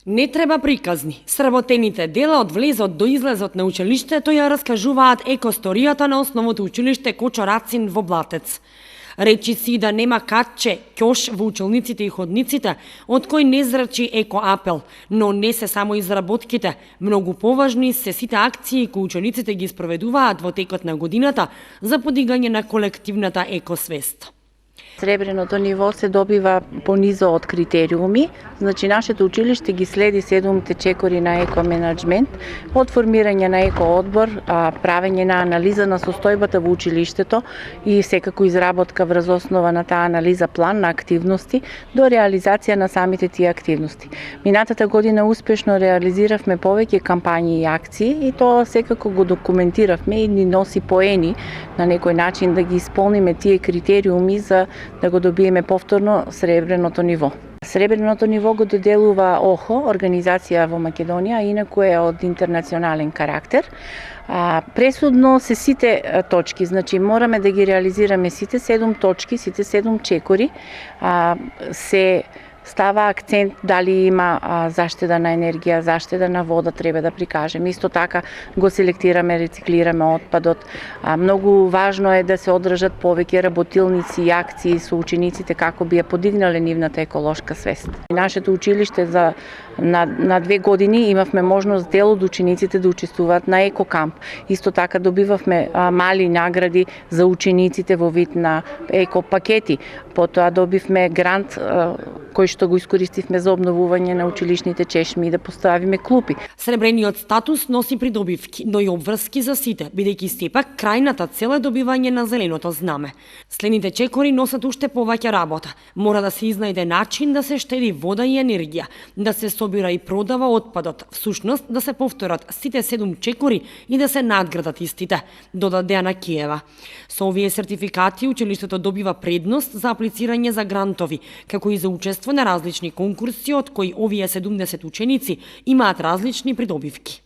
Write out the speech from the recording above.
Не треба приказни. Сработените дела од влезот до излезот на училиштето ја раскажуваат екосторијата на основното училиште Кочо Рацин во Блатец. Речи си да нема катче, ќош во училниците и ходниците, од кој не зрачи екоапел, но не се само изработките. Многу поважни се сите акции кои учениците ги спроведуваат во текот на годината за подигање на колективната екосвест. Сребреното ниво се добива понизо од критериуми, значи нашето училиште ги следи 7 чекори на екоменаџмент, од формирање на екоодбор, правење на анализа на состојбата во училиштето и секако изработка врз основа на таа анализа план на активности до реализација на самите тие активности. Минатата година успешно реализиравме повеќе кампањи и акции и тоа секако го документиравме и ни носи поени на некој начин да ги исполниме тие критериуми за да го добиеме повторно сребреното ниво. Сребреното ниво го доделува ОХО, организација во Македонија, инаку е од интернационален карактер. Пресудно се сите точки, значи мораме да ги реализираме сите 7 точки, сите 7 чекори, се става акцент дали има заштеда на енергија, заштеда на вода, треба да прикажеме. Исто така го селектираме, рециклираме отпадот. Многу важно е да се одржат повеќе работилници и акции со учениците како би ја подигнале нивната еколошка свест. Нашето училиште на 2 години имавме можност дел од учениците да учествуваат на екокамп. Исто така добивавме мали награди за учениците во вид на екопакети. Потоа добивме грант кој што го искористивме за обновување на училишните чешми и да поставиме клупи. Сребрениот статус носи придобивки, но и обврски за сите, бидејќи сепак крајната цел е добивање на зеленото знаме. Следните чекори носат уште повеќе работа. Мора да се изнајде начин да се штеди вода и енергија, да се собира и продава отпадот, всушност да се повторат сите 7 чекори и да се надградат истите, додаде Деана Киева. Со овие сертификати училиштето добива предност за аплицирање за грантови, како и за учество на различни конкурси од кои овие 70 ученици имаат различни придобивки.